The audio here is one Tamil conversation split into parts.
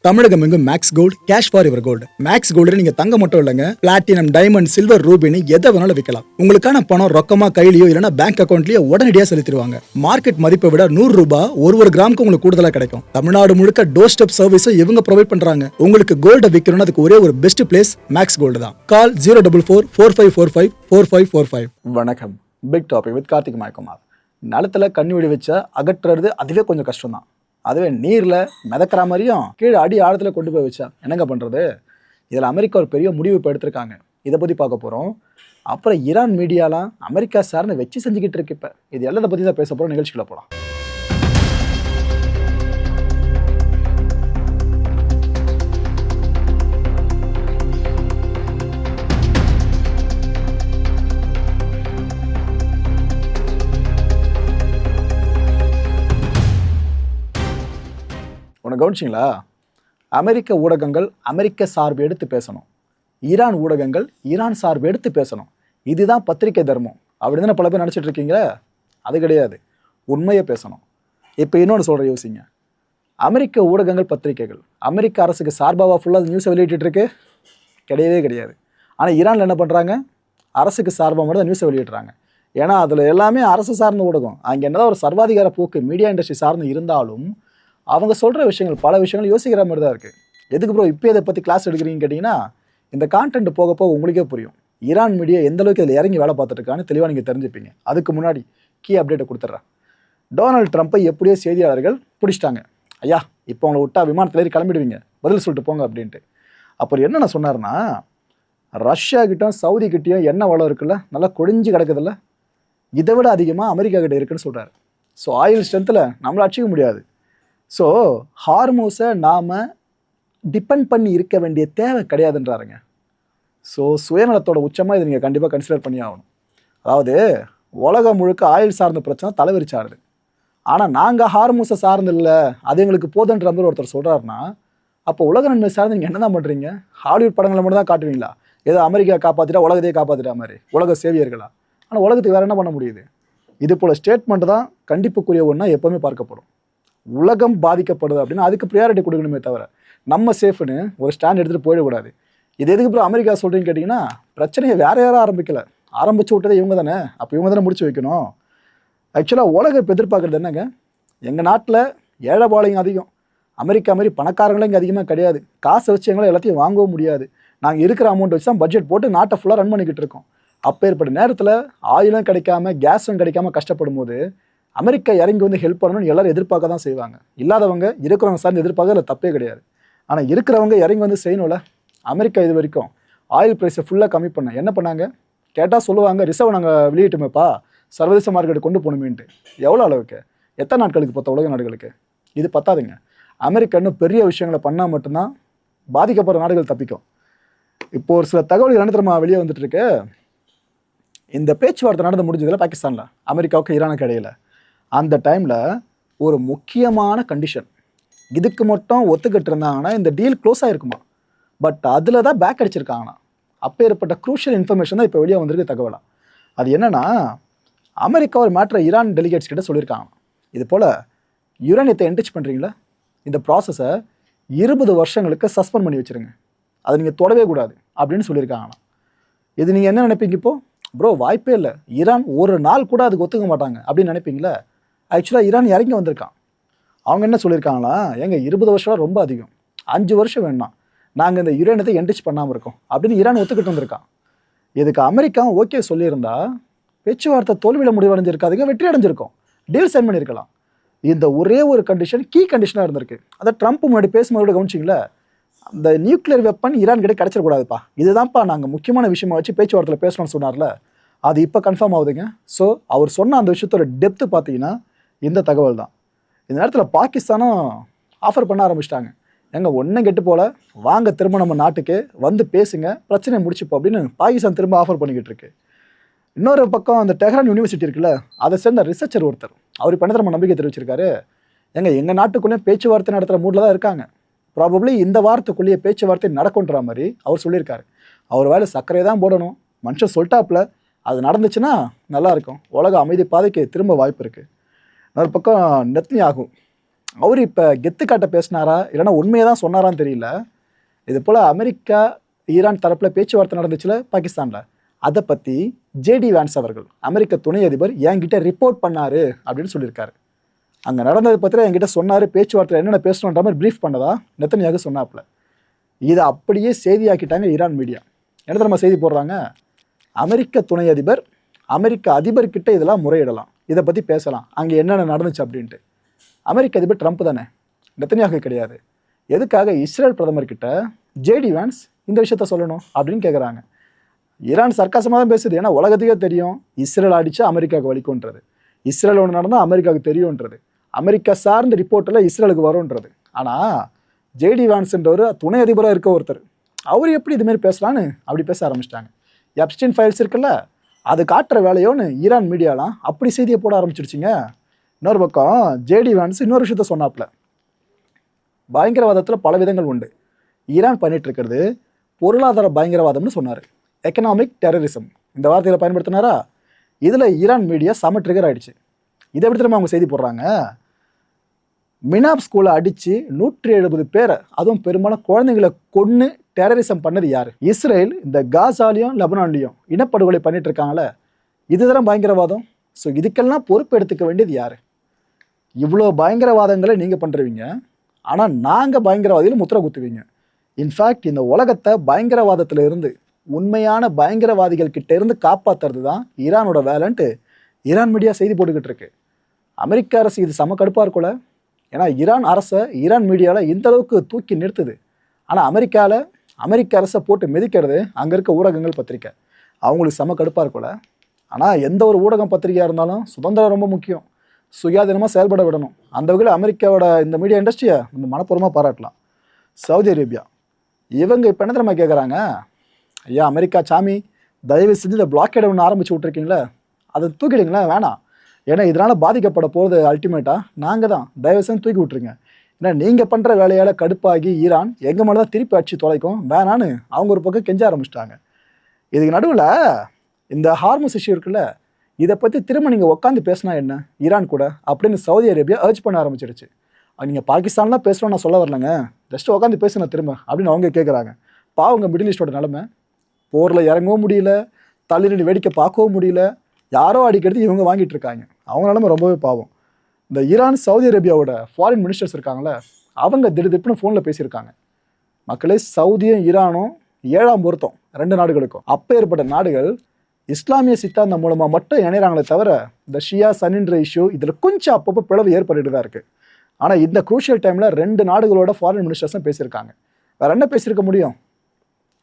தமிழகம் எங்கும் Max Gold cash for your gold. Max Gold நீங்க தங்க மட்டும் இல்லைங்க, பிளாட்டினம், டைமண்ட், சில்வர், ரூபினி எதை வேணாலும் விற்கலாம். உங்களுக்கான பணம் ரொக்கமா கையிலயோ இல்லைன்னா பேங்க் அக்கௌண்ட்லயோ உடனடியாக செலுத்திடுவாங்க. மார்க்கெட் மதிப்பை விட 100 ரூபாய் ஒரு கிராமுக்கு உங்களுக்கு கூடுதலாக கிடைக்கும். தமிழ்நாடு முழுக்க டோர் ஸ்டெப் சர்வீஸும் இவங்க ப்ரொவைட் பண்றாங்க. உங்களுக்கு கோல்ட விற்கணும்னு அதுக்கு ஒரே ஒரு பெஸ்ட் பிளேஸ் மேக்ஸ் கோல்டு தான். கால் 04445454545. வணக்கம். Big topic with Karthik Mayakumar. நிலத்துல கண்ணி வெடி வச்சா அகற்றுறது அதுவே கொஞ்சம் கஷ்டம் தான். அதுவே நீரில் மிதக்கிற மாதிரியும் கீழே அடி ஆழத்தில் கொண்டு போய் வச்சா என்னங்க பண்ணுறது? இதில் அமெரிக்கா ஒரு பெரிய முடிவு இப்போ எடுத்திருக்காங்க. இதை பற்றி பார்க்க போகிறோம். அப்புறம் ஈரான் மீடியாலாம் அமெரிக்கா சார்ந்து வச்சு செஞ்சுக்கிட்டு இருக்கு. இப்போ இது எல்லாத்தை பற்றி தான் பேச போகிறோம். நிகழ்ச்சிக்குள்ள போகலாம். கவனிச்சிங்களா? அமெரிக்க ஊடகங்கள் அமெரிக்க சார்பு எடுத்து பேசணும், ஈரான் ஊடகங்கள் ஈரான் சார்பு எடுத்து பேசணும். இதுதான் பத்திரிகை தர்மம் அப்படின்னு பல பேர் நினச்சிட்டு இருக்கீங்களே. அது கிடையாது. உண்மையை பேசணும். இப்போ இன்னொன்று சொல்கிற யோசிங்க. அமெரிக்க ஊடகங்கள் பத்திரிகைகள் அமெரிக்க அரசுக்கு சார்பாக ஃபுல்லாக நியூஸை வெளியிட்டு இருக்கு? கிடையவே கிடையாது. ஆனால் ஈரானில் என்ன பண்ணுறாங்க? அரசுக்கு சார்பாக மட்டும் நியூஸை வெளியிடுறாங்க. ஏன்னா அதில் எல்லாமே அரசு சார்ந்த ஊடகம். அங்கே என்னதான் ஒரு சர்வாதிகார போக்கு மீடியா இண்டஸ்ட்ரி சார்ந்து இருந்தாலும் அவங்க சொல்கிற விஷயங்கள் பல விஷயங்கள் யோசிக்கிற மாதிரி தான் இருக்குது. எதுக்கு ப்ரோ இப்போ இதை பற்றி கிளாஸ் எடுக்கிறீங்கன்னு கேட்டிங்கன்னா, இந்த கான்டென்ட் போக போக உங்களுக்கே புரியும். ஈரான் மீடியா எந்த அளவுக்கு இதில் இறங்கி வேலை பார்த்துட்டு இருக்கான்னு தெளிவாக நீங்கள் தெரிஞ்சுப்பீங்க. அதுக்கு முன்னாடி கீ அப்டேட்டை கொடுத்துட்றேன். டொனால்டு ட்ரம்ப்பை எப்படியோ செய்தியாளர்கள் பிடிச்சிட்டாங்க. ஐயா, இப்போ அவங்களை விட்டா விமானத்தில் ஏறி கிளம்பிடுவீங்க, பதில் சொல்லிட்டு போங்க அப்படின்ட்டு. அப்புறம் என்னென்ன சொன்னார்னா, ரஷ்யா கிட்டையும் சவுதி கிட்டையும் என்ன வளம் இருக்குல்ல, நல்லா கொடிஞ்சு கிடக்குதில்ல, இதை விட அதிகமாக அமெரிக்கா கிட்ட இருக்குன்னு சொல்கிறார். ஸோ ஆயில் ஸ்ட்ரென்த்தில் நம்மளை அடிச்சிக்க முடியாது. ஸோ ஹார்மோஸை நாம் டிபெண்ட் பண்ணி இருக்க வேண்டிய தேவை கிடையாதுன்றாருங்க. ஸோ சுயநலத்தோட உச்சமாக இதை நீங்கள் கண்டிப்பாக கன்சிடர் பண்ணி ஆகணும். அதாவது உலகம் முழுக்க ஆயில் சார்ந்த பிரச்சனை தலைவிரிச்சாருது. ஆனால் நாங்கள் ஹார்மோஸை சார்ந்து இல்லை, அது எங்களுக்கு போதுன்ற மாதிரி ஒருத்தர் சொல்கிறாருன்னா, அப்போ உலக நன்மை சார்ந்து நீங்கள் என்ன தான் பண்ணுறீங்க? ஹாலிவுட் படங்களை மட்டும் தான் காட்டுவீங்களா? ஏதோ அமெரிக்கா காப்பாற்றிட்டா உலகத்தையே காப்பாற்றிட்டா மாதிரி உலக சேவியர்களா? ஆனால் உலகத்துக்கு வேறு என்ன பண்ண முடியுது? இது போல் ஸ்டேட்மெண்ட் தான் கண்டிப்புக்குரிய ஒன்றா எப்போவுமே பார்க்கப்படும். உலகம் பாதிக்கப்படுது அப்படின்னா அதுக்கு ப்ரியாரிட்டி கொடுக்கணுமே தவிர நம்ம சேஃப்னு ஒரு ஸ்டாண்ட் எடுத்துகிட்டு போயிடக்கூடாது. இது எதுக்கு அப்புறம் அமெரிக்கா சொல்கிறீங்கன்னு கேட்டிங்கன்னா, பிரச்சனையை வேறு யாரும் ஆரம்பிக்கலை, ஆரம்பித்து விட்டதே இவங்க தானே. அப்போ இவங்க தானே முடிச்சு வைக்கணும். ஆக்சுவலாக உலகம் இப்போ எதிர்பார்க்குறது என்னங்க? எங்கள் நாட்டில் ஏழைபாளையம் அதிகம், அமெரிக்கா மாதிரி பணக்காரங்களும் இங்கே அதிகமாக கிடையாது. காசை வச்சு எங்களால் எல்லாத்தையும் வாங்கவும் முடியாது. நாங்கள் இருக்கிற அமௌண்ட் வச்சு தான் பட்ஜெட் போட்டு நாட்டை ஃபுல்லாக ரன் பண்ணிக்கிட்டு இருக்கோம். அப்போ ஏற்பட்ட நேரத்தில் ஆயிலும் கிடைக்காம கேஸும் கிடைக்காம கஷ்டப்படும் போது அமெரிக்கா இறங்கி வந்து ஹெல்ப் பண்ணணும்னு எல்லாரும் எதிர்பார்க்க தான் செய்வாங்க. இல்லாதவங்க இருக்கிறவங்க சார்ந்து எதிர்பார்க்க அதில் தப்பே கிடையாது. ஆனால் இருக்கிறவங்க இறங்கி வந்து செய்யணும்ல. அமெரிக்கா இது வரைக்கும் ஆயில் ப்ரைஸை ஃபுல்லாக கம்மி பண்ண என்ன பண்ணாங்க கேட்டால் சொல்லுவாங்க, ரிசர்வ் நாங்கள் வெளியிட்டுமேப்பா, சர்வதேச மார்க்கெட்டு கொண்டு போகணுமேன்ட்டு. எவ்வளோ அளவுக்கு? எத்தனை நாட்களுக்கு பார்த்தா உலக நாடுகளுக்கு? இது பத்தாதுங்க. அமெரிக்கா இன்னும் பெரிய விஷயங்களை பண்ணால் மட்டும்தான் பாதிக்கப்படுற நாடுகள் தப்பிக்கும். இப்போ ஒரு சில தகவல்கள் என்ன தெரியுமா வெளியே வந்துட்டு இருக்கு. இந்த பேச்சுவார்த்தை நடந்து முடிஞ்சதில் பாகிஸ்தானில் அமெரிக்காவுக்கு ஈரானுக்கு இடையில அந்த டைமில் ஒரு முக்கியமான கண்டிஷன், இதுக்கு மட்டும் ஒத்துக்கிட்டு இருந்தாங்கன்னா இந்த டீல் க்ளோஸ் ஆகிருக்குமா. பட் அதில் தான் பேக் அடிச்சிருக்காங்கண்ணா. அப்போ ஏற்பட்ட க்ரூஷியல் இன்ஃபர்மேஷன் தான் இப்போ வெளியே வந்திருக்கு தகவலாக. அது என்னென்னா, அமெரிக்கா ஒரு மேட்ரை ஈரான் டெலிகேட்ஸ் கிட்ட சொல்லியிருக்காங்க. இது போல் யுரேனியத்தை என்ரிச் பண்ணுறீங்களா, இந்த ப்ராசஸை 20 வருஷங்களுக்கு சஸ்பெண்ட் பண்ணி வச்சுருங்க, அதை நீங்கள் தொடவே கூடாது அப்படின்னு சொல்லியிருக்காங்கண்ணா. இது நீங்கள் என்ன நினைப்பீங்க? இப்போது ப்ரோ வாய்ப்பே இல்லை, ஈரான் ஒரு நாள் கூட அதுக்கு ஒத்துக்க மாட்டாங்க அப்படின்னு நினைப்பீங்களா? ஆக்சுவலாக ஈரான் இறங்கி வந்திருக்கான். அவங்க என்ன சொல்லியிருக்காங்களா, எங்க 20 வருஷம் ரொம்ப அதிகம், 5 வருஷம் வேணாம், நாங்கள் இந்த யுரேனியத்தை என்ரிச் பண்ணாமல் இருக்கோம் அப்படின்னு ஈரான் ஒத்துக்கிட்டு வந்திருக்கான். இதுக்கு அமெரிக்கா ஓகே சொல்லியிருந்தா பேச்சுவார்த்தை தோல்வியில் முடிவடைஞ்சிருக்காதுங்க, வெற்றி அடைஞ்சிருக்கும், டீல் சைன் பண்ணியிருக்கலாம். இந்த ஒரே ஒரு கண்டிஷன் கீ கண்டிஷனாக இருந்திருக்கு. அதை ட்ரம்ப் முன்னாடி பேசும்போது கவனிச்சிங்களா, அந்த நியூக்ளியர் வெப்பன் ஈரான் கிட்ட கிடச்சிடக்கூடாதுப்பா, இதுதான்ப்பா நாங்கள் முக்கியமான விஷயமா வச்சு பேச்சுவார்த்தையில் பேசணும்னு சொன்னார்ல, அது இப்போ கன்ஃபார்ம் ஆகுதுங்க. ஸோ அவர் சொன்ன அந்த விஷயத்தோட டெப்த்து பார்த்தீங்கன்னா இந்த தகவல் தான். இந்த நேரத்தில் பாகிஸ்தானும் ஆஃபர் பண்ண ஆரம்பிச்சிட்டாங்க. எங்க ஒன்றும் கெட்டு போல, வாங்க திரும்ப நம்ம நாட்டுக்கு வந்து பேசுங்க, பிரச்சனையை முடிச்சுப்போம் அப்படின்னு பாகிஸ்தான் திரும்ப ஆஃபர் பண்ணிக்கிட்டு இருக்கு. இன்னொரு பக்கம் அந்த டெஹ்ரான் யூனிவர்சிட்டி இருக்குல்ல, அதை சேர்ந்த ரிசர்ச்சர் ஒருத்தர் அவர் இப்போ நம்ம நம்பிக்கை தெரிவிச்சிருக்காரு. எங்கள் நாட்டுக்குள்ளேயும் பேச்சுவார்த்தை நடத்துகிற மூடில் தான் இருக்காங்க, ப்ராபப்ளி இந்த வாரத்துக்குள்ளேயே பேச்சுவார்த்தை நடக்குன்ற மாதிரி அவர் சொல்லியிருக்காரு. அவர் வேலை சர்க்கரை தான் போடணும், மனுஷன் சொல்லிட்டாப்புல, அது நடந்துச்சுன்னா நல்லாயிருக்கும், உலக அமைதி பாதைக்கு திரும்ப வாய்ப்பு இருக்குது. இன்னொரு பக்கம் நெத்தன்யாகு அவர் இப்போ கெத்து காட்ட பேசினாரா இல்லைன்னா உண்மையை தான் சொன்னாரான்னு தெரியல. இது போல் அமெரிக்கா ஈரான் தரப்பில் பேச்சுவார்த்தை நடந்துச்சுல பாகிஸ்தானில், அதை பற்றி ஜேடி வான்ஸ் அவர்கள் அமெரிக்க துணை அதிபர் என்கிட்ட ரிப்போர்ட் பண்ணாரு அப்படின்னு சொல்லியிருக்காரு. அங்கே நடந்ததை பற்றி என்கிட்ட சொன்னார், பேச்சுவார்த்தை என்னென்ன பேசணுன்ற மாதிரி ப்ரீஃப் பண்ணதா நெத்தன்யாகு சொன்னாப்புல. இதை அப்படியே செய்தியாக்கிட்டாங்க ஈரான் மீடியா. என்ன தெரியுமா செய்தி போடுறாங்க? அமெரிக்க துணை அதிபர் அமெரிக்க அதிபர்கிட்ட இதெல்லாம் முறையிடலாம், இதை பற்றி பேசலாம், அங்கே என்னென்ன நடந்துச்சு அப்படின்ட்டு. அமெரிக்க அதிபர் ட்ரம்ப் தானே, நெத்தன்யாகு கிடையாது. எதுக்காக இஸ்ரேல் பிரதமர்கிட்ட ஜேடி வான்ஸ் இந்த விஷயத்த சொல்லணும் அப்படின்னு கேட்குறாங்க. ஈரான் சர்க்காசமாக தான் பேசுது. ஏன்னா உலகத்துக்கே தெரியும் இஸ்ரேல் அடித்தா அமெரிக்காவுக்கு வலிக்கும்ன்றது, இஸ்ரேல் ஒன்று நடந்தால் அமெரிக்காவுக்கு தெரியும்ன்றது, அமெரிக்கா சார்ந்த ரிப்போர்ட்டில் இஸ்ரேலுக்கு வரும்ன்றது. ஆனால் ஜேடி வான்ஸ்ன்றவர் துணை அதிபராக இருக்க ஒருத்தர், அவர் எப்படி இதுமாரி பேசலான்னு அப்படி பேச ஆரம்பிச்சிட்டாங்க. எப்ஸ்டைன் ஃபைல்ஸ் இருக்குல்ல, அது காட்டுற வேலையோன்னு ஈரான் மீடியாலாம் அப்படி செய்தியை போட ஆரம்பிச்சிருச்சிங்க. இன்னொரு பக்கம் ஜேடி வான்ஸ் இன்னொரு விஷயத்த சொன்னாப்புல, பயங்கரவாதத்தில் பல விதங்கள் உண்டு, ஈரான் பண்ணிட்டு இருக்கிறது பொருளாதார பயங்கரவாதம்னு சொன்னார். எக்கனாமிக் டெரரிசம் இந்த வார்த்தையில் பயன்படுத்தினாரா? இதில் ஈரான் மீடியா செம ட்ரிகர் ஆகிடுச்சு. இதை எப்படி திரும்ப அவங்க செய்தி போடுறாங்க? மினாப் ஸ்கூலை அடித்து 170 பேரை, அதுவும் பெரும்பாலும் குழந்தைங்களை கொன்று டெரரிசம் பண்ணது யார்? இஸ்ரேல் இந்த காசாலையும் லெபனான்லையும் இனப்படுகொலை பண்ணிட்டு இருக்காங்களே, இதுதான் பயங்கரவாதம். ஸோ இதுக்கெல்லாம் பொறுப்பு எடுத்துக்க வேண்டியது யார்? இவ்வளோ பயங்கரவாதங்களை நீங்கள் பண்ணுறவீங்க, ஆனால் நாங்கள் பயங்கரவாதிகள் முத்திரை குத்துவீங்க. இன்ஃபேக்ட் இந்த உலகத்தை பயங்கரவாதத்தில் இருந்து உண்மையான பயங்கரவாதிகள் கிட்ட இருந்து காப்பாற்றுறது தான் ஈரானோட வேலைன்ட்டு ஈரான் மீடியா செய்தி போட்டுக்கிட்டு இருக்கு. அமெரிக்க அரசு இது செம கடுப்பாக இருக்கும்ல. ஏன்னா ஈரான் அரசை ஈரான் மீடியாவில் இந்த அளவுக்கு தூக்கி நிறுத்துது. ஆனால் அமெரிக்க அரசை போட்டு மிதிக்கிறது அங்கே இருக்க ஊடகங்கள், பத்திரிக்கை. அவங்களுக்கு செம கடுப்பாக இருக்கும்ல. ஆனால் எந்த ஒரு ஊடகம் பத்திரிகையாக இருந்தாலும் சுதந்திரம் ரொம்ப முக்கியம், சுயாதீனமாக செயல்பட விடணும். அந்த வகையில் அமெரிக்காவோட இந்த மீடியா இண்டஸ்ட்ரியை நம்ம மனப்பூர்வமாக பாராட்டலாம். சவுதி அரேபியா இவங்க இப்போ என்ன தெரியுமா கேட்குறாங்க? ஐயா அமெரிக்கா சாமி, தயவு செஞ்சு இந்த பிளாக்கேட் ஒன்று ஆரம்பிச்சு விட்ருக்கீங்களே, அதை தூக்கிடுங்களேன், வேணாம். ஏன்னா இதனால் பாதிக்கப்பட போகிறது அல்டிமேட்டாக நாங்கள் தான், தயவு செஞ்சு தூக்கி விட்ருங்க. ஏன்னா நீங்கள் பண்ணுற வேலையால் கடுப்பாகி ஈரான் எங்கள் மேலே தான் திருப்பி அடிச்சு தொலைக்கும், வேணான்னு அவங்க ஒரு பக்கம் கெஞ்ச ஆரம்பிச்சிட்டாங்க. இதுக்கு நடுவில் இந்த ஹார்மஸ் இஷ்யூ இருக்குல்ல, இதை பற்றி திரும்ப நீங்கள் உட்காந்து பேசினா என்ன ஈரான் கூட அப்படின்னு சவுதி அரேபியா அர்ஜ் பண்ண ஆரம்பிச்சிருச்சு. நீங்கள் பாகிஸ்தான்லாம் பேசணும்னு நான் சொல்ல வரலங்க, ஜஸ்ட் உட்காந்து பேசுனா திரும்ப அப்படின்னு அவங்க கேட்குறாங்க. பாவங்க மிடில் ஈஸ்டோட நிலமை, போரில் இறங்கவும் முடியல, தள்ளி நின்று வேடிக்கை பார்க்கவும் முடியல, யாரோ அடிக்கிறது இவங்க வாங்கிட்டு இருக்காங்க. அவங்க நிலமை ரொம்பவே பாவம். இந்த ஈரான் சவுதி அரேபியாவோட ஃபாரின் மினிஸ்டர்ஸ் இருக்காங்களே, அவங்க திடுப்புன்னு ஃபோனில் பேசியிருக்காங்க. மக்களே, சவுதியும் ஈரானும் 7ஆம் பொருத்தம் 2 நாடுகளுக்கும். அப்போ ஏற்பட்ட நாடுகள் இஸ்லாமிய சித்தாந்தம் மூலமாக மட்டும் இணைகிறாங்களே தவிர இந்த ஷியா சன்னின்ற இஷ்யூ இதில் கொஞ்சம் அப்பப்போ பிளவு ஏற்பட்டுட்டு தான் இருக்குது. ஆனால் இந்த குரூஷியல் டைமில் 2 நாடுகளோட ஃபாரின் மினிஸ்டர்ஸும் பேசியிருக்காங்க. வேறு என்ன பேசியிருக்க முடியும்?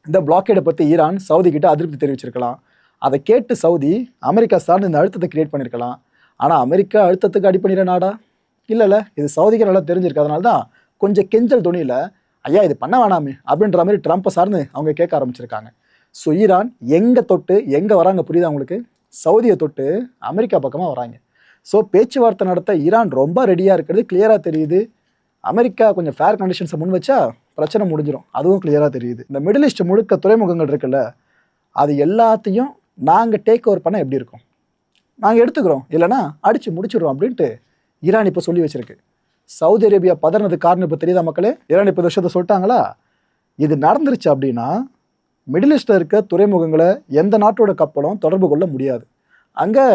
இந்த பிளாக்கேடை பற்றி ஈரான் சவுதி கிட்ட அதிருப்தி தெரிவிச்சிருக்கலாம். அதை கேட்டு சவுதி அமெரிக்கா சார்ந்து இந்த அழுத்தத்தை கிரியேட் பண்ணியிருக்கலாம். ஆனால் அமெரிக்கா அழுத்தத்துக்கு அடிப்பணிகிற நாடா? இல்லைல்ல, இது சவுதிக்கு நல்லா தெரிஞ்சிருக்கு. அதனால தான் கொஞ்சம் கெஞ்சல் துணியில் ஐயா இது பண்ண வேணாமே அப்படின்ற மாதிரி ட்ரம்ப்பை சார்ந்து அவங்க கேட்க ஆரம்பிச்சிருக்காங்க. ஸோ ஈரான் எங்கே தொட்டு எங்கே வராங்க புரியுது அவங்களுக்கு? சவுதியை தொட்டு அமெரிக்கா பக்கமாக வராங்க. ஸோ பேச்சுவார்த்தை நடத்த ஈரான் ரொம்ப ரெடியாக இருக்கிறது கிளியராக தெரியுது. அமெரிக்கா கொஞ்சம் ஃபேர் கண்டிஷன்ஸை முன் வச்சா பிரச்சனை முடிஞ்சிடும், அதுவும் கிளியராக தெரியுது. இந்த மிடில் ஈஸ்ட் முழுக்க துறைமுகங்கள் இருக்குல்ல, அது எல்லாத்தையும் நாங்கள் டேக் ஓவர் பண்ண எப்படி இருக்கும், நாங்கள் எடுத்துக்கிறோம், இல்லைனா அடித்து முடிச்சிடுறோம் அப்படின்ட்டு ஈரான் இப்போ சொல்லி வச்சிருக்கு. சவுதி அரேபியா பதறினது காரணம் இப்போ தெரியுதா மக்களே? ஈரான் இப்போ விஷயத்தை சொல்லிட்டாங்களா? இது நடந்துருச்சு அப்படின்னா மிடில் ஈஸ்டில் இருக்க துறைமுகங்களை எந்த நாட்டோட கப்பலும் தொடர்பு கொள்ள முடியாது. அங்கே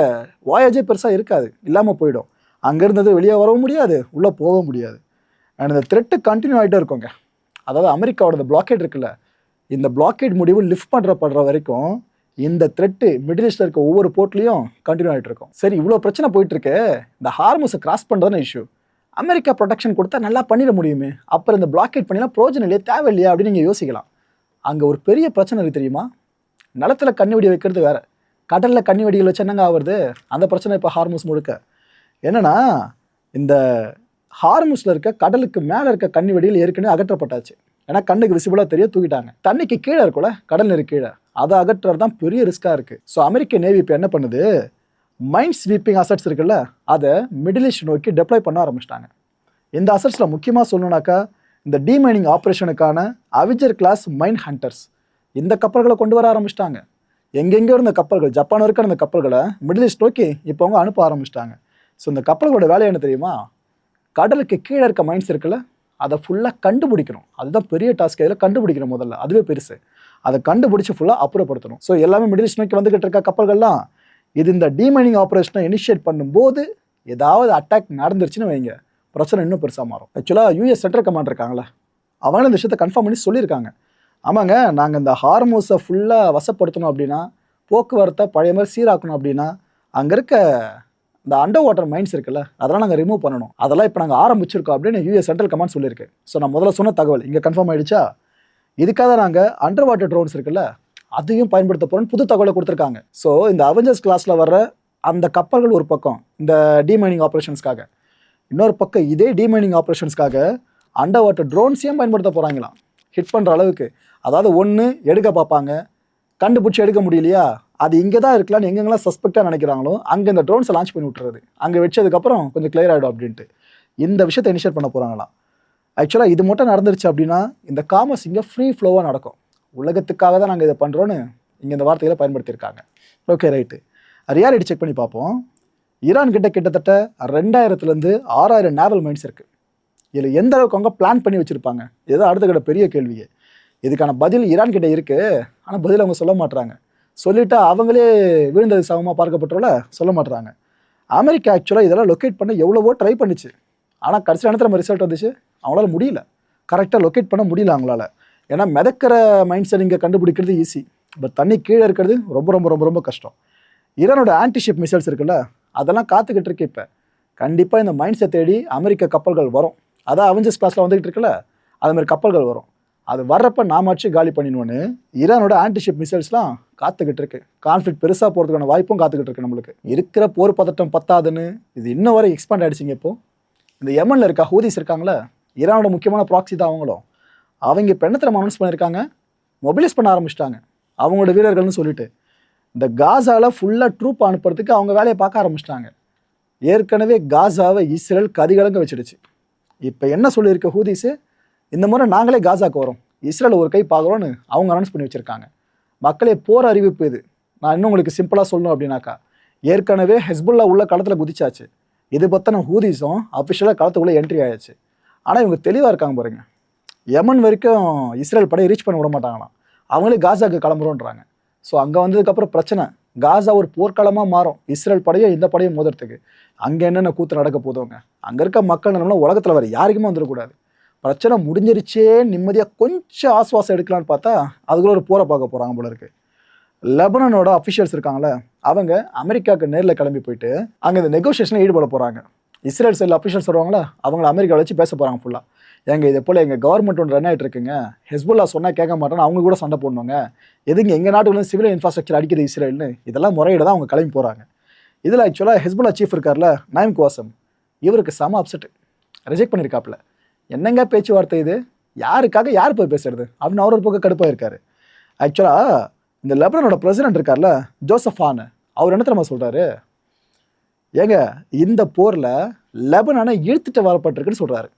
வாயேஜே பெருசாக இருக்காது, இல்லாமல் போயிடும். அங்கே இருந்தது வெளியே வரவும் முடியாது, உள்ளே போகவும் முடியாது. அண்ட் இந்த த்ரெட்டு கண்டினியூ ஆகிட்டே இருக்குங்க. அதாவது அமெரிக்காவோட இந்த பிளாக்கேட் இருக்குல்ல, இந்த பிளாக்கேட் முடிவு லிஃப்ட் பண்ணுறப்படுற வரைக்கும் இந்த த்ரெட்டு மிடில் ஈஸ்டில் இருக்க ஒவ்வொரு போர்ட்லேயும் கண்டினியூ ஆகிட்டு இருக்கும். சரி, இவ்வளோ பிரச்சனை போயிட்டுருக்கு, இந்த ஹார்மஸை கிராஸ் பண்ணுறதுன்னு இஷ்யூ. அமெரிக்கா ப்ரொடெக்ஷன் கொடுத்தா நல்லா பண்ணிட முடியுமே, அப்புறம் இந்த பிளாக்கேட் பண்ணிலாம் பிரோஜனம் இல்லையா, தேவையில்லையா அப்படின்னு நீங்கள் யோசிக்கலாம். அங்கே ஒரு பெரிய பிரச்சனை இருக்குது தெரியுமா? நிலத்தில் கண்ணி வெடி வைக்கிறது வேறு, கடலில் கண்ணி வெடிகள் வச்சு என்னங்க ஆகுறது? அந்த பிரச்சனை இப்போ ஹார்மஸ் முழுக்க. என்னென்னா, இந்த ஹார்மஸில் இருக்க கடலுக்கு மேலே இருக்க கண்ணி வெடிகள் ஏற்கனவே அகற்றப்பட்டாச்சு. ஏன்னா கண்ணுக்கு விசிபிளாக தெரிய தூக்கிட்டாங்க. தண்ணிக்கு கீழே இருக்குல்ல, கடல் நீர் கீழே, அதை அகற்றுறது தான் பெரிய ரிஸ்க்காக இருக்குது. ஸோ அமெரிக்க நேவி இப்போ என்ன பண்ணுது, மைண்ட் ஸ்வீப்பிங் அசட்ஸ் இருக்குல்ல, அதை மிடில் ஈஸ்ட் நோக்கி டெப்ளாய் பண்ண ஆரம்பிச்சிட்டாங்க. இந்த அசட்ஸில் முக்கியமாக சொல்லணுன்னாக்கா இந்த டிமைனிங் ஆப்ரேஷனுக்கான அவிஜர் கிளாஸ் மைன் ஹண்டர்ஸ், இந்த கப்பல்களை கொண்டு வர ஆரம்பிச்சிட்டாங்க. எங்கெங்கேயோ இருந்த கப்பல்கள், ஜப்பான் இருக்கிற அந்த கப்பல்களை மிடில் ஈஸ்ட் நோக்கி இப்போ அவங்க அனுப்ப ஆரம்பிச்சிட்டாங்க. ஸோ இந்த கப்பல்களோட வேலை என்ன தெரியுமா? கடலுக்கு கீழே இருக்க மைன்ஸ் இருக்குல்ல, அதை ஃபுல்லாக கண்டுபிடிக்கணும். அதுதான் பெரிய டாஸ்க். இதில் கண்டுபிடிக்கணும் முதல்ல, அதுவே பெருசு. அதை கண்டுபிடிச்சி ஃபுல்லாக அப்புறப்படுத்தணும். ஸோ எல்லாமே மிடில் ஈஸ்ட் நோக்கி வந்துகிட்டு இருக்க கப்பல்கள்லாம் இது இந்த டீமைனிங் ஆப்ரேஷனை இனிஷியேட் பண்ணும்போது ஏதாவது அட்டாக் நடந்துருச்சுன்னு வைங்க, பிரச்சனை இன்னும் பெருசாக மாறும். ஆக்சுவலாக யூஎஸ் சென்ட்ரல் கமாண்ட் இருக்காங்களே, அவங்க இந்த விஷயத்தை கன்ஃபார்ம் பண்ணி சொல்லியிருக்காங்க. ஆமாங்க, நாங்கள் இந்த ஹார்மோஸை ஃபுல்லாக வசப்படுத்தணும் அப்படின்னா, போக்குவரத்தை பழைய மாதிரி சீராக்கணும் அப்படின்னா, அங்கே இருக்க இந்த அண்டர் வாட்டர் மைன்ஸ் இருக்குல்ல, அதெல்லாம் நாங்கள் ரிமூவ் பண்ணணும். அதெல்லாம் இப்போ நாங்கள் ஆரம்பிச்சிருக்கோம் அப்படின்னு யூஎஸ் சென்ட்ரல் கமாண்ட் சொல்லியிருக்கு. ஸோ நான் முதல்ல சொன்ன தகவல் இங்கே கன்ஃபார்ம் ஆகிடுச்சா? இதுக்காக நாங்கள் அண்டர் வாட்டர் ட்ரோன்ஸ் இருக்குல்ல, அதையும் பயன்படுத்த போகிறோன்னு புது தகவலை கொடுத்துருக்காங்க. ஸோ இந்த அவெஞ்சர்ஸ் கிளாஸில் வர்ற அந்த கப்பல்கள் ஒரு பக்கம் இந்த டீமைனிங் ஆப்ரேஷன்ஸ்க்காக, இன்னொரு பக்கம் இதே டீமைனிங் ஆப்ரேஷன்ஸ்க்காக அண்டர் வாட்டர் ட்ரோன்ஸையும் பயன்படுத்த போகிறாங்களாம். ஹிட் பண்ணுற அளவுக்கு. அதாவது ஒன்று எடுக்க பார்ப்பாங்க, கண்டுபிடிச்சி எடுக்க முடியலையா, அது இங்கே தான் இருக்கலாம்னு எங்கெங்கெல்லாம் சஸ்பெக்டாக நினைக்கிறாங்களோ அங்கே இந்த ட்ரோன்ஸை லான்ச் பண்ணி விட்டுறது, அங்கே வச்சதுக்கப்புறம் கொஞ்சம் கிளியர் ஆகிடும் அப்படின்ட்டு இந்த விஷயத்தை இனிஷியேட் பண்ண போகிறாங்களாம். ஆக்சுவலாக இது மட்டும் நடந்துருச்சு அப்படின்னா இந்த காமர்ஸ் இங்கே ஃப்ரீ ஃப்ளோவாக நடக்கும். உலகத்துக்காக தான் நாங்கள் இதை பண்ணுறோன்னு இங்கே இந்த வார்த்தைகளை பயன்படுத்தியிருக்காங்க. Okay, right. ரியாலிட்டி செக் பண்ணி பார்ப்போம். ஈரான் கிட்ட கிட்டத்தட்ட 2000-லேருந்து 6000 நேவல் மைன்ஸ் இருக்குது. இதில் எந்த அளவுக்கு அவங்க பிளான் பண்ணி வச்சுருப்பாங்க, இதுதான் அடுத்த கிட்ட பெரிய கேள்வியே. இதுக்கான பதில் ஈரான் கிட்ட இருக்குது, ஆனால் பதில் அவங்க சொல்ல மாட்டுறாங்க. சொல்லிவிட்டா அவங்களே விழுந்தது சமமாக பார்க்கப்பட்டோல, சொல்ல மாட்டுறாங்க. அமெரிக்கா ஆக்சுவலாக இதெல்லாம் லொக்கேட் பண்ண எவ்வளவோ ட்ரை பண்ணிச்சு, ஆனால் கடைசி நேரத்தில் நம்ம ரிசல்ட் வந்துச்சு, அவங்களால முடியல, கரெக்டாக லொக்கேட் பண்ண முடியல அவங்களால. ஏன்னா மிதக்கிற மைண்ட்ஸை நீங்கள் கண்டுபிடிக்கிறது ஈஸி, பட் தண்ணி கீழே இருக்கிறது ரொம்ப ரொம்ப ரொம்ப ரொம்ப கஷ்டம். ஈரானோட ஆன்டிஷிப் மிசைல்ஸ் இருக்குல்ல, அதெல்லாம் காத்துக்கிட்டு இருக்கு. இப்போ கண்டிப்பாக இந்த மைண்ட்ஸை தேடி அமெரிக்க கப்பல்கள் வரும். அதான் அவெஞ்சர்ஸ் கிளாஸில் வந்துகிட்டு இருக்குல்ல, அதுமாதிரி கப்பல்கள் வரும். அது வர்றப்ப நாமாச்சு காலி பண்ணிடுவோன்னு ஈரானோட ஆன்டிஷிப் மிசைல்ஸ்லாம் காத்துக்கிட்டு இருக்கு. கான்ஃப்ளிக்ட் பெருசாக போகிறதுக்கான வாய்ப்பும் காத்துக்கிட்டு இருக்கு. நம்மளுக்கு இருக்கிற போர் பதட்டம் பத்தாதுன்னு இது இன்னும் வரை எக்ஸ்பாண்ட் ஆகிடுச்சிங்க. இப்போது இந்த யமனில் இருக்கா ஹூதிஸ் இருக்காங்களே, ஈரானோட முக்கியமான ப்ராக்சி தான் அவங்களும். அவங்க இப்போ என்ன தெரியுமா அனௌன்ஸ் பண்ணியிருக்காங்க, மொபிலைஸ் பண்ண ஆரம்பிச்சிட்டாங்க அவங்களோட வீரர்கள்னு சொல்லிட்டு. இந்த காசாவில் ஃபுல்லாக ட்ரூப் அனுப்புறதுக்கு அவங்க வேலையை பார்க்க ஆரம்பிச்சிட்டாங்க. ஏற்கனவே காசாவை இஸ்ரேல் கதிகலங்க வச்சிடுச்சு. இப்போ என்ன சொல்லியிருக்க ஹூதிஸு, இந்த முறை நாங்களே காசாக்கு வரோம், இஸ்ரேல் ஒரு கை பார்க்குறோன்னு அவங்க அனௌன்ஸ் பண்ணி வச்சுருக்காங்க. மக்களே போர் அறிவிப்பு இது. நான் இன்னும் உங்களுக்கு சிம்பிளாக சொல்லணும் அப்படின்னாக்கா, ஏற்கனவே ஹெஸ்புல்லா உள்ள களத்தில் குதிச்சாச்சு, இது பற்றின ஹூதிஸும் அஃபிஷியலாக களத்துக்குள்ளே என்ட்ரி ஆயாச்சு. ஆனால் இவங்க தெளிவாக இருக்காங்க பாருங்க, யமன் வரைக்கும் இஸ்ரேல் படையை ரீச் பண்ண விட மாட்டாங்களாம், அவங்களே காசாக்கு கிளம்புறோன்றாங்க. ஸோ அங்கே வந்ததுக்கப்புறம் பிரச்சனை, காசா ஒரு போர்க்களமாக மாறும், இஸ்ரேல் படையும் இந்த படையும் மோதுறதுக்கு. அங்கே என்னென்ன கூத்து நடக்க போதுங்க, அங்கே இருக்க மக்கள் நம்மளாம் உலகத்தில் வர யாருக்குமே வந்துடக்கூடாது. பிரச்சனை முடிஞ்சிருச்சே, நிம்மதியாக கொஞ்சம் ஆஸ்வாசம் எடுக்கலான்னு பார்த்தா அதுக்குள்ள ஒரு போரை பார்க்க போகிறாங்க போல இருக்கு. லெபனானோட அஃபிஷியல்ஸ் இருக்காங்களே, அவங்க அமெரிக்காவுக்கு நேரில் கிளம்பி போயிட்டு அங்கே இந்த நெகோசியேஷனில் ஈடுபட போகிறாங்க. இஸ்ரேல் சைடில் அஃபிஷியல்ஸ் வருவாங்களா, அவங்கள அமெரிக்கா வச்சு பேச போகிறாங்க ஃபுல்லாக. எங்கள் இதே போல் எங்கள் கவர்மெண்ட் ஒன்று ரன் ஆகிட்டு இருக்குங்க, ஹெஸ்புல்லா சொன்னால் கேட்க மாட்டோன்னு அவங்க கூட சண்டை போடணுங்க, எதுங்க எங்கள் நாட்டுக்குள்ள சிவில் இன்ஃப்ராஸ்ட்ரக்சர் அடிக்கிறது இஸ்ரேல்னு, இதெல்லாம் முறையிட தான் அவங்க கிளம்பி போகிறாங்க. இதில் ஆக்சுவலாக ஹெஸ்புல்லா சீஃப் இருக்கார்ல நயீம் குவாசம், இவருக்கு செம அப்செட், ரிஜெக்ட் பண்ணியிருக்காப்புல. என்னங்க பேச்சுவார்த்தை இது, யாருக்காக யார் போய் பேசுறது அப்படின்னு அவர் ஒரு பக்கம் கடுப்பாக இருக்காரு. ஆக்சுவலாக இந்த லெபனானோட பிரசிடென்ட் இருக்கார்ல ஜோசப் ஆன், அவர் என்ன தெரியுமா சொல்கிறாரு, ஏங்க இந்த போரில் லெபனானை இழுத்துட்டு வரப்பட்டிருக்குன்னு சொல்கிறாரு.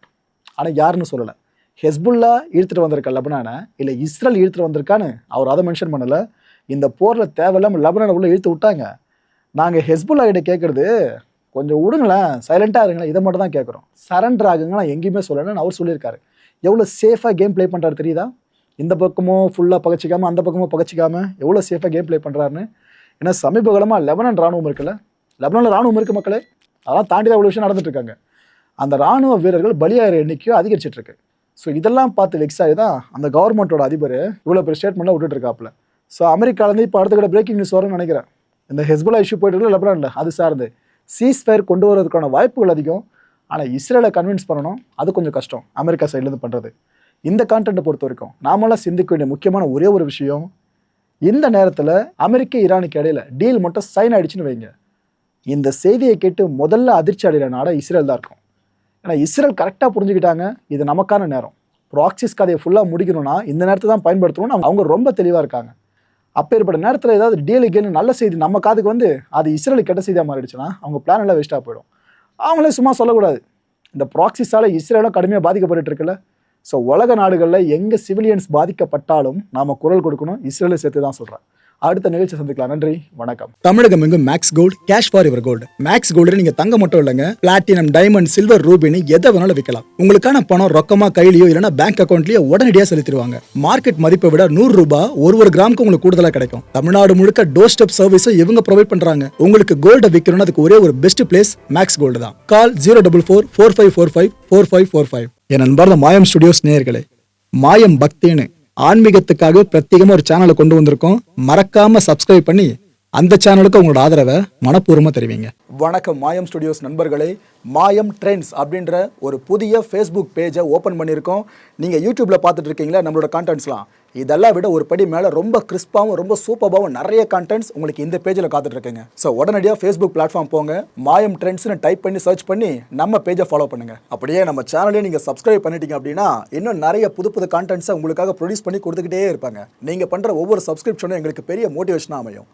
ஆனால் யாருன்னு சொல்லலை, ஹெஸ்புல்லா இழுத்துட்டு வந்திருக்கா லெபனானை இல்லை இஸ்ரேல் இழுத்துட்டு வந்திருக்கான்னு அவர் அதை மென்ஷன் பண்ணலை. இந்த போரில் தேவையில்லாமல் லெபனானை உள்ள இழுத்து விட்டாங்க. நாங்கள் ஹெஸ்புல்லா கிட்ட கேட்குறது கொஞ்சம் விடுங்களேன், சைலண்ட்டாக இருங்களேன், இதை மட்டும் தான் கேட்குறோம், சரண்டர் ஆகுங்க நான் எங்கேயுமே சொல்லலைன்னு அவர் சொல்லியிருக்காரு. எவ்வளோ சேஃபாக கேம் ப்ளே பண்ணுறாரு தெரியுதா, இந்த பக்கமும் ஃபுல்லாக பகச்சிக்காமல் அந்த பக்கமும் பகச்சிக்காமல் எவ்வளோ சேஃபாக கேம் ப்ளே பண்ணுறாருன்னு. ஏன்னா சமீப காலமாக லெபனான் ராணுவம் இருக்குல்ல, லெபனானில் ராணுவம் இருக்குது மக்களே, அதெல்லாம் தாண்டி தான் இவ்வளோ விஷயம் நடந்துட்டு இருக்காங்க. அந்த ராணுவ வீரர்கள் பலியாகிற எண்ணிக்கையும் அதிகரிச்சிட்டு இருக்கு. ஸோ இதெல்லாம் பார்த்து வெக்ஸ் ஆகி தான் அந்த கவர்மெண்ட்டோட அதிபர் இவ்வளோ பெரிய ஸ்டேட்மெண்ட்டாக விட்டுட்டு இருக்காப்புல. ஸோ அமெரிக்காலேருந்து இப்போ அடுத்த கூட பிரேக்கிங் நியூஸ் வரும்னு நினைக்கிறேன். இந்த ஹெஸ்புல்லா இஷ்யூ போயிட்டு இருக்கு லெபனானில், அது சார்ந்து சீஸ்ஃபயர் கொண்டு வரதுக்கான வாய்ப்புகள் அதிகம். ஆனால் இஸ்ரேலை கன்வின்ஸ் பண்ணணும், அது கொஞ்சம் கஷ்டம் அமெரிக்கா சைட்லேருந்து பண்ணுறது. இந்த கான்டென்ட்டை பொறுத்த வரைக்கும் நாமெல்லாம் சிந்திக்க வேண்டிய முக்கியமான ஒரே ஒரு விஷயம், இந்த நேரத்தில் அமெரிக்க ஈரானுக்கு இடையில டீல் மட்டும் சைன் ஆகிடுச்சுன்னு வைங்க, இந்த செய்தியை கேட்டு முதல்ல அதிர்ச்சி அடைகிற நாடாக இஸ்ரேல் தான் இருக்கும். ஏன்னா இஸ்ரேல் கரெக்டாக புரிஞ்சுக்கிட்டாங்க இது நமக்கான நேரம், ப்ராக்சிஸ் கதையை ஃபுல்லாக முடிக்கணும்னா இந்த நேரத்தை தான் பயன்படுத்தணும்னு அவங்க ரொம்ப தெளிவாக இருக்காங்க. அப்பேற்பட்ட நேரத்தில் ஏதாவது டீலு கேளு நல்ல செய்தி நம்ம காதுக்கு வந்து அது இஸ்ரேலுக்கு கெட்ட செய்தியாக மாறிடுச்சுன்னா அவங்க பிளான் எல்லாம் வேஸ்ட்டாக போயிடும். அவங்களே சும்மா சொல்லக்கூடாது, இந்த ப்ராக்சிஸால் இஸ்ரேலும் கடுமையாக பாதிக்கப்பட்டு இருக்குல்ல. ஸோ உலக நாடுகளில் எங்கே சிவிலியன்ஸ் பாதிக்கப்பட்டாலும் நாம் குரல் கொடுக்கணும், இஸ்ரேலை சேர்த்து தான் சொல்கிறேன். அடுத்த நிகழ்ச்சி சந்திக்கலாம். நன்றி, வணக்கம். தமிழகம் எங்கும் Max Gold, cash for your gold. Max Gold நீங்க தங்க மட்டும் இல்லைங்க, பிளாட்டினம், டைமண்ட், சில்வர், ரூபினி எதை வேணாலும் விற்கலாம். உங்களுக்கான பணம் ரொக்கமா கையிலயோ இல்லைன்னா பேங்க் அக்கௌண்ட்லயோ உடனடியாக செலுத்திடுவாங்க. மார்க்கெட் மதிப்பை விட 100 ரூபாய் ஒரு கிராமுக்கு உங்களுக்கு கூடுதலா கிடைக்கும். தமிழ்நாடு முழுக்க டோர் ஸ்டெப் சர்வீஸ் இவங்க ப்ரொவைட் பண்றாங்க. உங்களுக்கு கோல்ட விற்கணும்னா அதுக்கு ஒரே ஒரு பெஸ்ட் பிளேஸ் மேக்ஸ் கோல்டு தான். கால் 04445454545. என் நண்பர் மாயம் ஸ்டுடியோஸ் நேயர்களே, மாயம் பக்தின்னு ஆன்மீகத்துக்காக பிரத்யேகமா ஒரு சேனலை கொண்டு வந்திருக்கோம். மறக்காம சப்ஸ்கிரைப் பண்ணி அந்த சேனலுக்கு உங்களோட ஆதரவை மனப்பூர்வமா தெரிவிங்க. வணக்கம் மாயம் ஸ்டுடியோஸ் நண்பர்களே. மாயம் ட்ரெண்ட்ஸ் அப்படின்ற ஒரு புதிய ஃபேஸ்புக் பேஜை ஓப்பன் பண்ணியிருக்கோம். நீங்கள் யூடியூப்ல பார்த்துட்டு இருக்கீங்களா நம்மளோட கான்டென்ட்ஸ்லாம், இதெல்லாம் விட ஒரு படி மேலே ரொம்ப கிறிஸ்பாகவும் ரொம்ப சூப்பராகவும் நிறைய கான்டென்ட்ஸ் உங்களுக்கு இந்த பேஜில் காத்துட்டு இருக்குங்க. ஸோ உடனடியாக ஃபேஸ்புக் பிளாட்ஃபார்ம் போங்க, மாயம் ட்ரெண்ட்ஸ்னு டைப் பண்ணி சர்ச் பண்ணி நம்ம பேஜை ஃபாலோ பண்ணுங்க. அப்படியே நம்ம சேனலையும் நீங்கள் சப்ஸ்கிரைப் பண்ணிட்டீங்க அப்படின்னா இன்னும் நிறைய புது புது கான்டென்ட்ஸை உங்களுக்காக ப்ரொடியூஸ் பண்ணி கொடுத்துக்கிட்டே இருப்பாங்க. நீங்கள் பண்ணுற ஒவ்வொரு சப்ஸ்கிரிப்ஷனும் எங்களுக்கு பெரிய மோட்டிவேஷனாக அமையும்.